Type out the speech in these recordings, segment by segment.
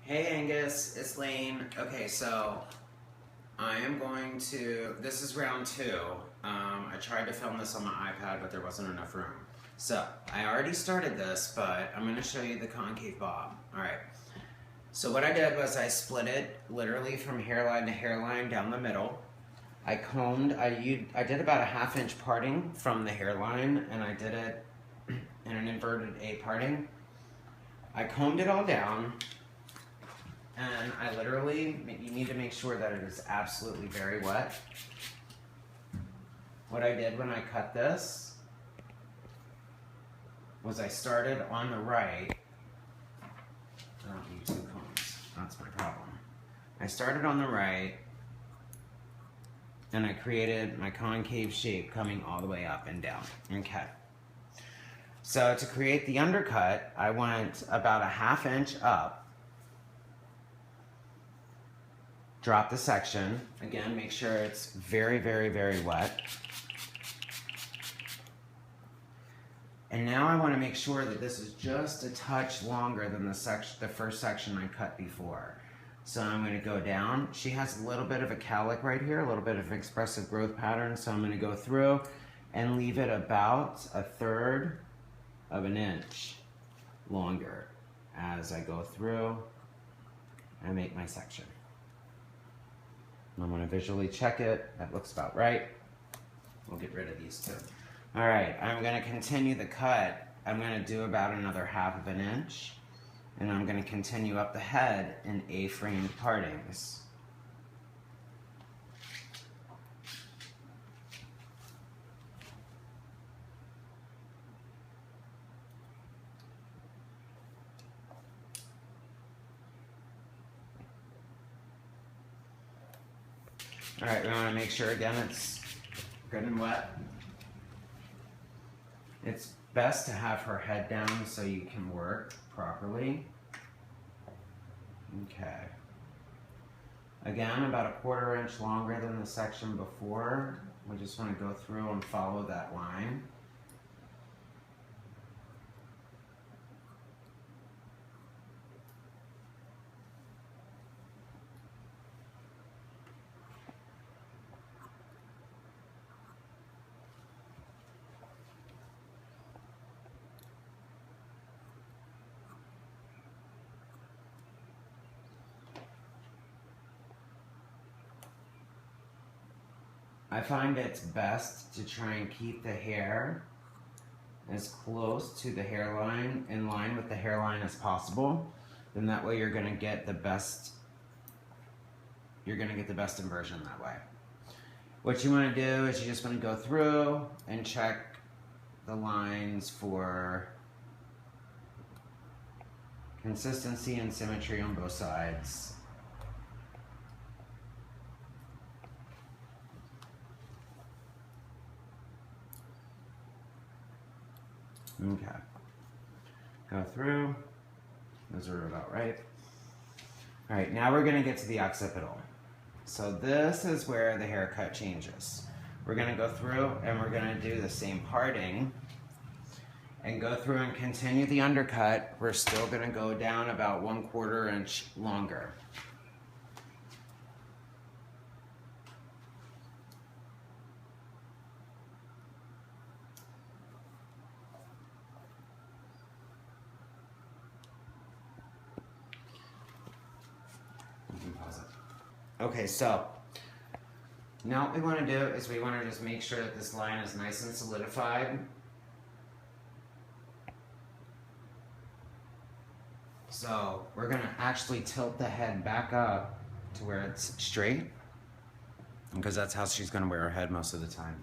Hey Angus, it's Lane. Okay, so I am going to, this is round two. I tried to film this on my iPad, but there wasn't enough room. So, I already started this, but I'm going to show you the concave bob. Alright, so what I did was I split it literally from hairline to hairline down the middle. I combed, I did about a 1/2 inch parting from the hairline, and I did it in an inverted A parting. I combed it all down. And I literally, you need to make sure that it is absolutely very wet. What I did when I cut this was I started on the right. I don't need 2 combs, that's my problem. I started on the right and I created my concave shape coming all the way up and down. Okay. So to create the undercut, I went about a 1/2 inch up. Drop the section. Again, make sure it's very, very, very wet. And now I want to make sure that this is just a touch longer than the first section I cut before. So I'm going to go down. She has a little bit of a cowlick right here, a little bit of an expressive growth pattern. So I'm going to go through and leave it about 1/3 of an inch longer as I go through and make my section. I'm going to visually check it. That looks about right. We'll get rid of these two. All right, I'm going to continue the cut. I'm going to do about another 1/2 of an inch. And I'm going to continue up the head in A-framed partings. All right, we want to make sure again it's good and wet. It's best to have her head down so you can work properly. Okay. Again, about a 1/4 inch longer than the section before. We just want to go through and follow that line. I find it's best to try and keep the hair as close to the hairline, in line with the hairline as possible. Then that way you're going to get the best inversion that way. What you want to do is you just want to go through and check the lines for consistency and symmetry on both sides. Okay. Go through. Those are about right. All right, now we're going to get to the occipital. So this is where the haircut changes. We're going to go through and we're going to do the same parting and go through and continue the undercut. We're still going to go down about 1/4 inch longer. Okay, so now what we want to do is we want to just make sure that this line is nice and solidified. So we're going to actually tilt the head back up to where it's straight, because that's how she's going to wear her head most of the time.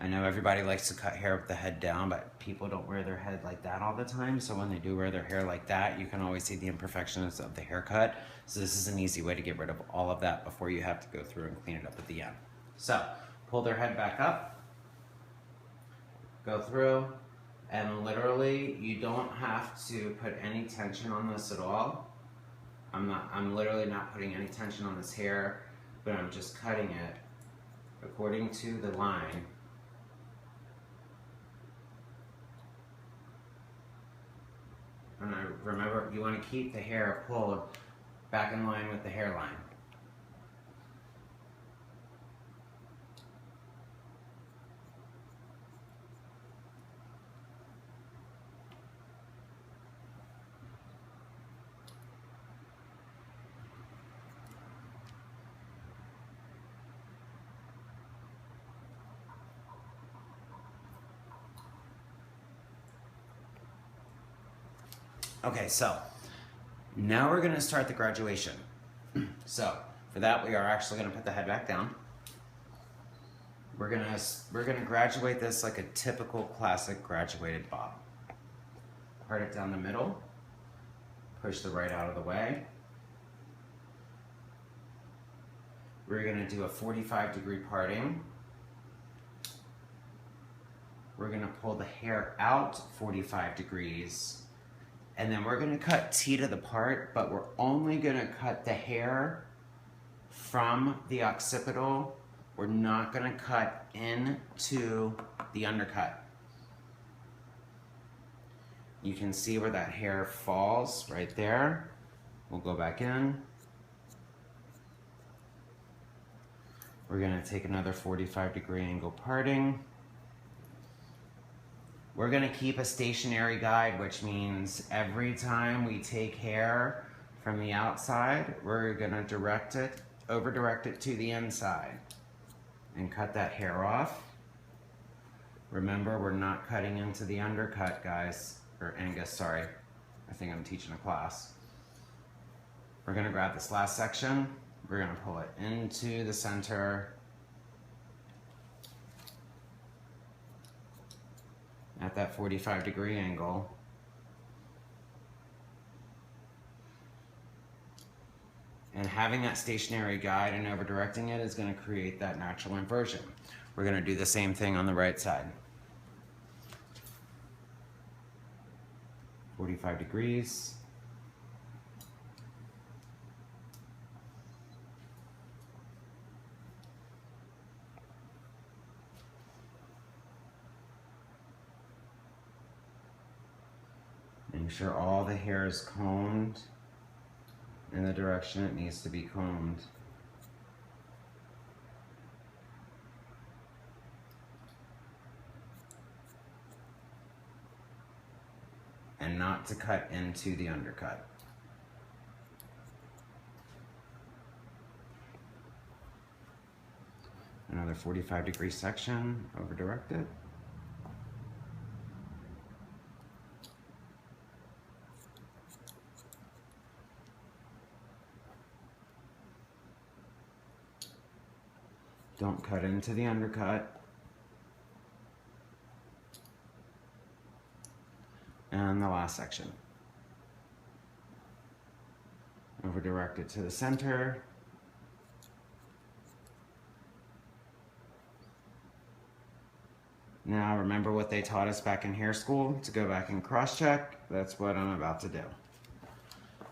I know everybody likes to cut hair with the head down, but people don't wear their head like that all the time. So when they do wear their hair like that, you can always see the imperfections of the haircut. So this is an easy way to get rid of all of that before you have to go through and clean it up at the end. So pull their head back up, go through, and literally you don't have to put any tension on this at all. I'm literally not putting any tension on this hair, but I'm just cutting it according to the line. And remember, you want to keep the hair pulled back in line with the hairline. Okay, so now we're going to start the graduation. So for that, we are actually going to put the head back down. We're gonna graduate this like a typical classic graduated bob. Part it down the middle. Push the right out of the way. We're going to do a 45-degree parting. We're going to pull the hair out 45 degrees. And then we're going to cut T to the part, but we're only going to cut the hair from the occipital. We're not going to cut into the undercut. You can see where that hair falls right there. We'll go back in. We're going to take another 45-degree angle parting. We're going to keep a stationary guide, which means every time we take hair from the outside, we're going to over-direct it to the inside and cut that hair off. Remember, we're not cutting into the undercut, guys. Or Angus, sorry. I think I'm teaching a class. We're going to grab this last section. We're going to pull it into the center at that 45-degree angle. And having that stationary guide and over-directing it is going to create that natural inversion. We're going to do the same thing on the right side. 45 degrees. Make sure all the hair is combed in the direction it needs to be combed. And not to cut into the undercut. Another 45-degree section, over-direct it. Don't cut into the undercut. And the last section. Over direct it to the center. Now remember what they taught us back in hair school to go back and cross-check. That's what I'm about to do.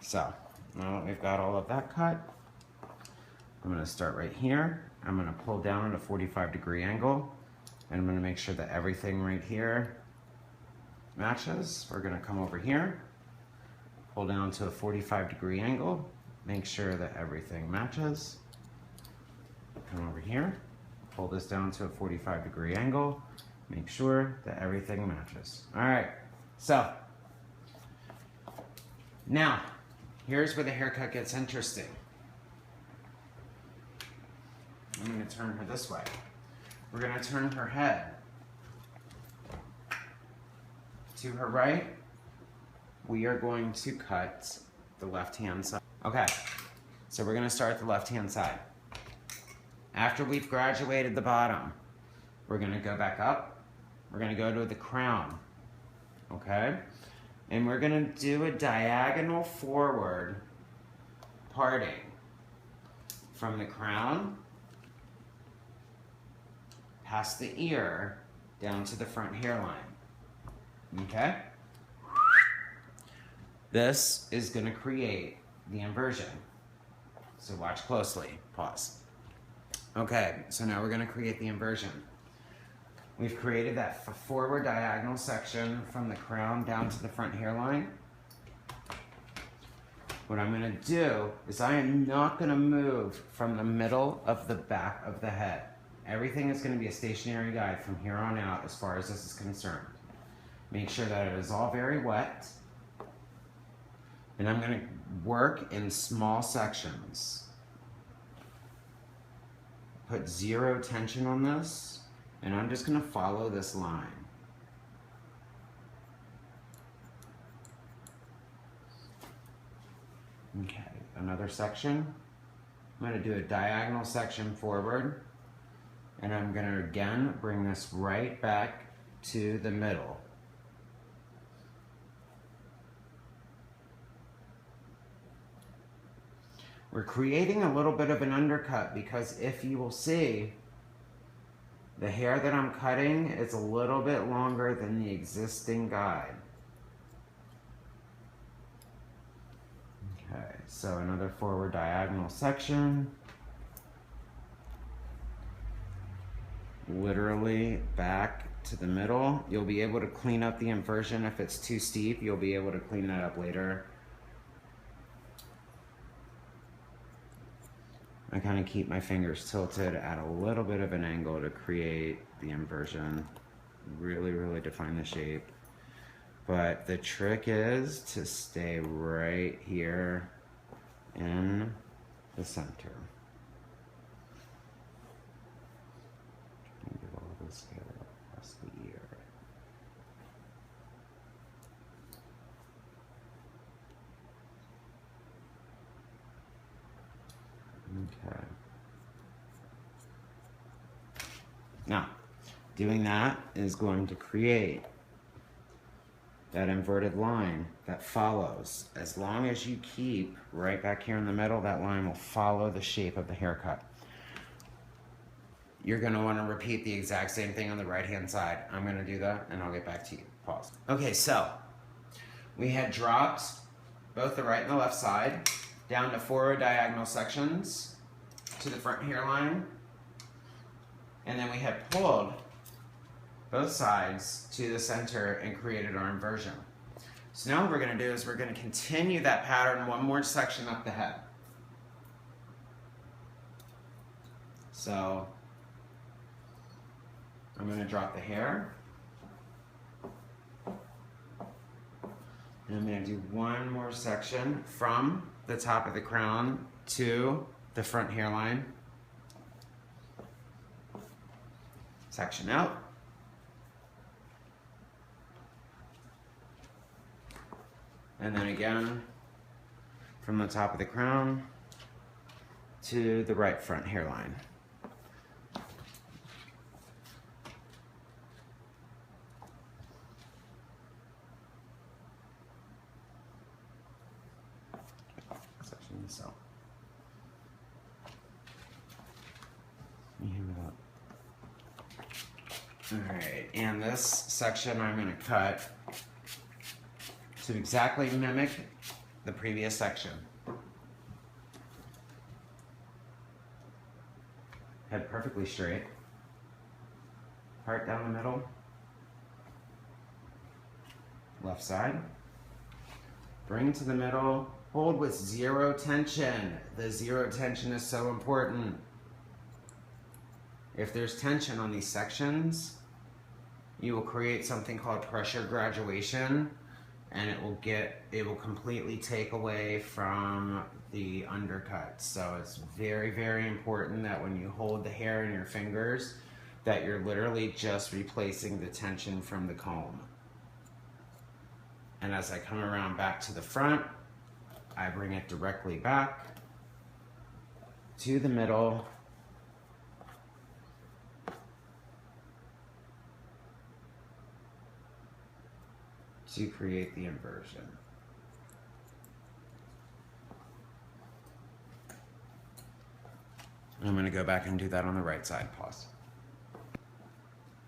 So now that we've got all of that cut, I'm going to start right here. I'm going to pull down at a 45-degree angle, and I'm going to make sure that everything right here matches. We're going to come over here, pull down to a 45-degree angle, make sure that everything matches. Come over here, pull this down to a 45-degree angle, make sure that everything matches. All right, so now here's where the haircut gets interesting. I'm going to turn her this way. We're going to turn her head to her right. We are going to cut the left-hand side. Okay, so we're going to start the left-hand side. After we've graduated the bottom, we're going to go back up. We're going to go to the crown, okay? And we're going to do a diagonal forward parting from the crown past the ear down to the front hairline. Okay? This is going to create the inversion. So watch closely. Pause. Okay, so now we're going to create the inversion. We've created that forward diagonal section from the crown down to the front hairline. what I'm gonna do is I am not gonna move from the middle of the back of the head. Everything is gonna be a stationary guide from here on out as far as this is concerned. Make sure that it is all very wet. And I'm gonna work in small sections. Put zero tension on this, and I'm just gonna follow this line. Okay, another section. I'm going to do a diagonal section forward, and I'm going to again bring this right back to the middle. We're creating a little bit of an undercut because if you will see, the hair that I'm cutting is a little bit longer than the existing guide. Okay, so another forward diagonal section. Literally back to the middle. You'll be able to clean up the inversion if it's too steep. You'll be able to clean that up later. I kind of keep my fingers tilted at a little bit of an angle to create the inversion. Really define the shape. But the trick is to stay right here in the center. Get all this hair across the ear. Okay. Now, doing that is going to create that inverted line that follows. As long as you keep right back here in the middle, that line will follow the shape of the haircut. You're gonna wanna repeat the exact same thing on the right-hand side. I'm gonna do that and I'll get back to you. Pause. Okay, so we had dropped both the right and the left side down to forward diagonal sections to the front hairline. And then we had pulled both sides to the center and created our inversion. So now what we're going to do is we're going to continue that pattern one more section up the head. So I'm going to drop the hair. And I'm going to do one more section from the top of the crown to the front hairline. Section out. And then again, from the top of the crown to the right front hairline. Section this out. All right, and this section I'm going to cut to exactly mimic the previous section. Head perfectly straight. Part down the middle. Left side. Bring to the middle. Hold with zero tension. The zero tension is so important. If there's tension on these sections, you will create something called pressure graduation, and it will completely take away from the undercut. So it's very important that when you hold the hair in your fingers, that you're literally just replacing the tension from the comb. And as I come around back to the front, I bring it directly back to the middle. To create the inversion. I'm going to go back and do that on the right side. Pause.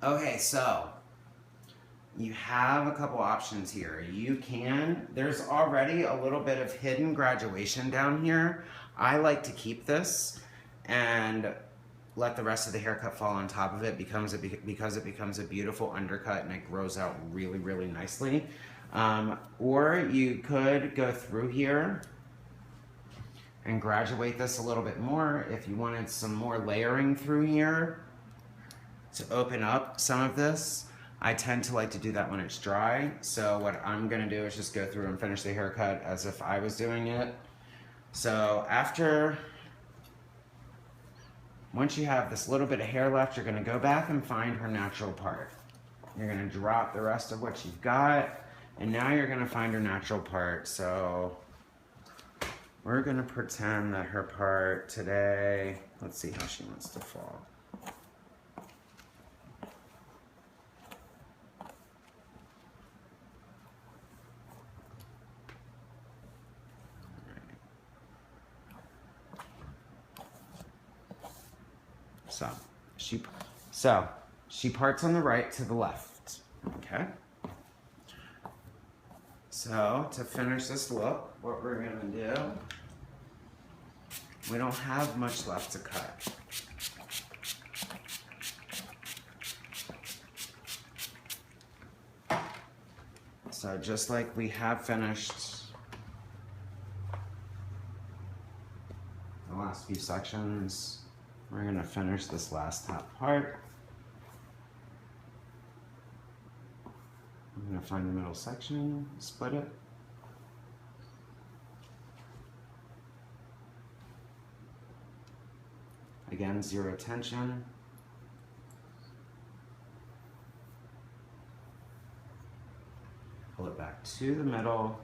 Okay, so you have a couple options here. There's already a little bit of hidden graduation down here. I like to keep this and let the rest of the haircut fall on top of it because it becomes a beautiful undercut and it grows out really nicely. Or you could go through here and graduate this a little bit more. If you wanted some more layering through here to open up some of this, I tend to like to do that when it's dry. So what I'm gonna do is just go through and finish the haircut as if I was doing it. So once you have this little bit of hair left, you're gonna go back and find her natural part. You're gonna drop the rest of what you've got, and now you're gonna find her natural part. So we're gonna pretend that her part today, let's see how she wants to fall. So she parts on the right to the left, okay? So to finish this look, what we're gonna do, we don't have much left to cut. So just like we have finished the last few sections, we're gonna finish this last top part. I'm gonna find the middle section, split it. Again, zero tension. Pull it back to the middle.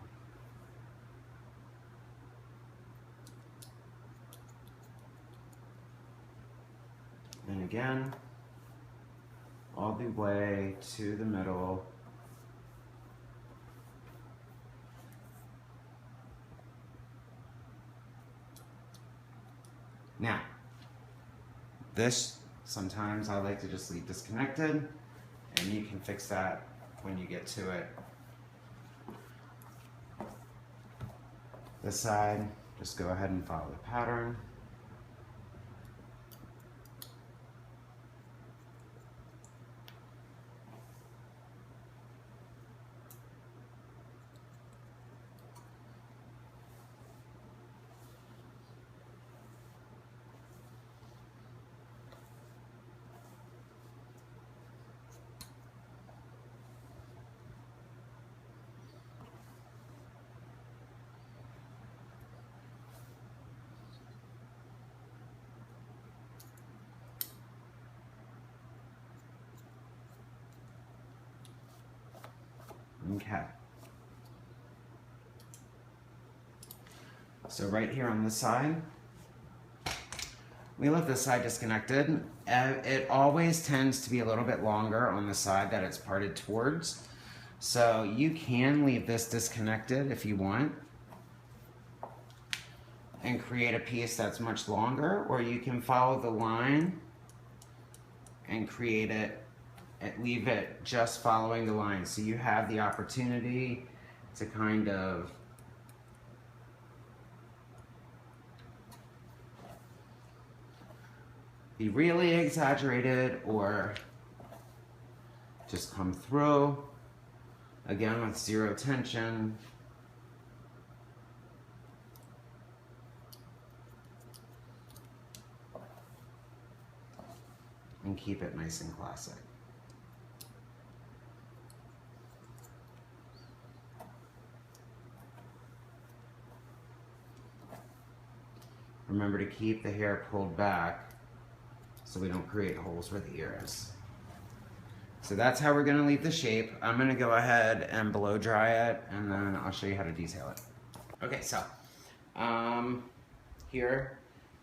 And again, all the way to the middle. Now, this, sometimes I like to just leave disconnected, and you can fix that when you get to it. This side, just go ahead and follow the pattern. Okay. So right here on this side, we left this side disconnected. It always tends to be a little bit longer on the side that it's parted towards. So you can leave this disconnected if you want and create a piece that's much longer, or you can follow the line and create it and leave it just following the line. So you have the opportunity to kind of be really exaggerated or just come through, again with zero tension. And keep it nice and classic. Remember to keep the hair pulled back so we don't create holes where the ear is. So that's how we're gonna leave the shape. I'm gonna go ahead and blow dry it, and then I'll show you how to detail it. Okay, so here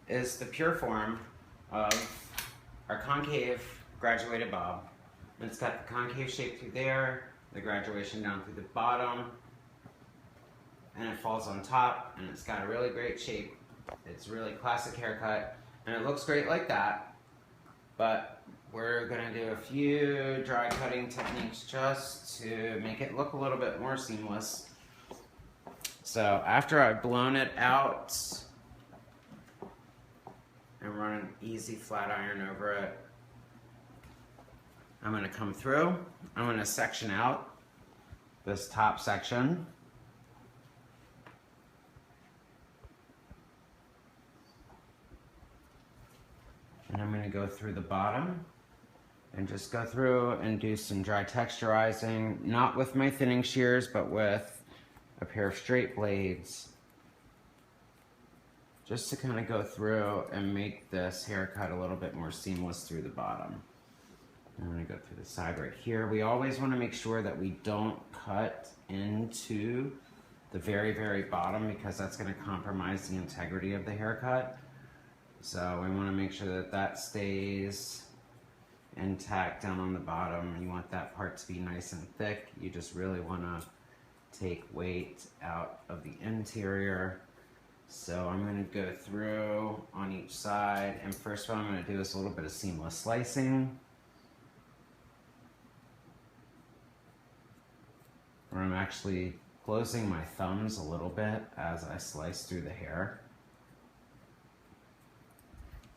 is the pure form of our concave graduated bob. And it's got the concave shape through there, the graduation down through the bottom, and it falls on top, and it's got a really great shape. It's really classic haircut, and it looks great like that, but we're gonna do a few dry cutting techniques just to make it look a little bit more seamless. So after I've blown it out and run an easy flat iron over it, I'm gonna come through, I'm gonna section out this top section. gonna go through the bottom and just go through and do some dry texturizing, not with my thinning shears, but with a pair of straight blades, just to kind of go through and make this haircut a little bit more seamless through the bottom. I'm gonna go through the side right here. We always wanna make sure that we don't cut into the very, very bottom, because that's gonna compromise the integrity of the haircut. So we wanna make sure that that stays intact down on the bottom. You want that part to be nice and thick. You just really wanna take weight out of the interior. So I'm gonna go through on each side, and first what I'm gonna do is a little bit of seamless slicing, where I'm actually closing my thumbs a little bit as I slice through the hair.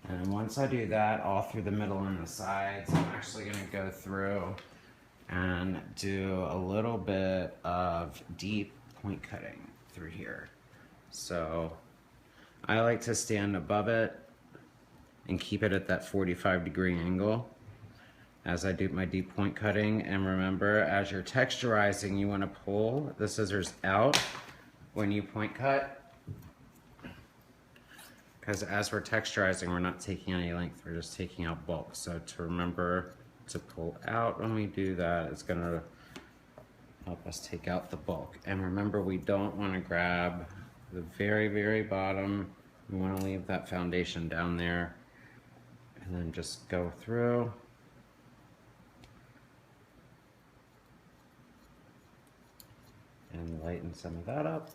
And once I do that all through the middle and the sides, I'm actually gonna go through and do a little bit of deep point cutting through here. So I like to stand above it and keep it at that 45-degree angle as I do my deep point cutting. And remember, as you're texturizing, you want to pull the scissors out when you point cut, because as we're texturizing, we're not taking any length, we're just taking out bulk. So to remember to pull out when we do that, it's going to help us take out the bulk. And remember, we don't want to grab the very, very bottom. We want to leave that foundation down there, and then just go through. And lighten some of that up.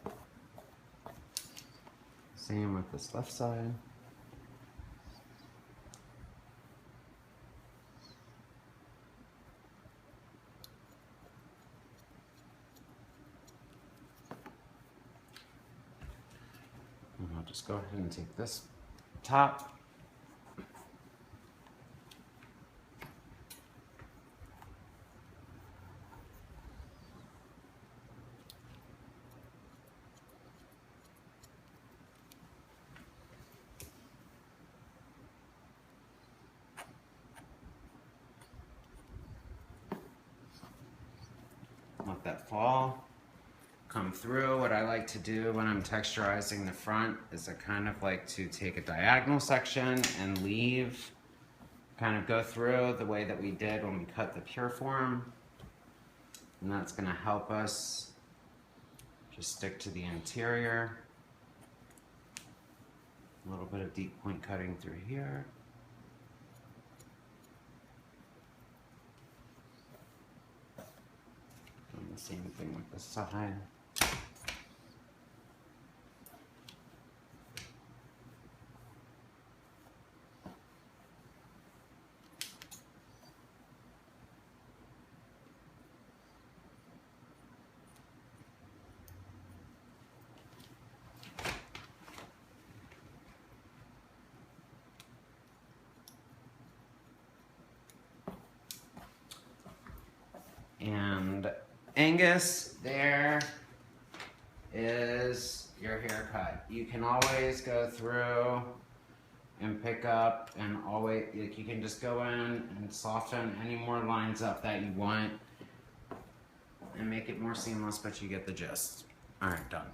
Same with this left side. And I'll just go ahead and take this top. Let that fall, come through. What I like to do when I'm texturizing the front is I kind of like to take a diagonal section and leave, kind of go through the way that we did when we cut the pure form. And that's going to help us just stick to the interior. A little bit of deep point cutting through here. The same thing with the side. And Angus, there is your haircut. You can always go through and pick up, and always, like, you can just go in and soften any more lines up that you want and make it more seamless, but you get the gist. All right, done.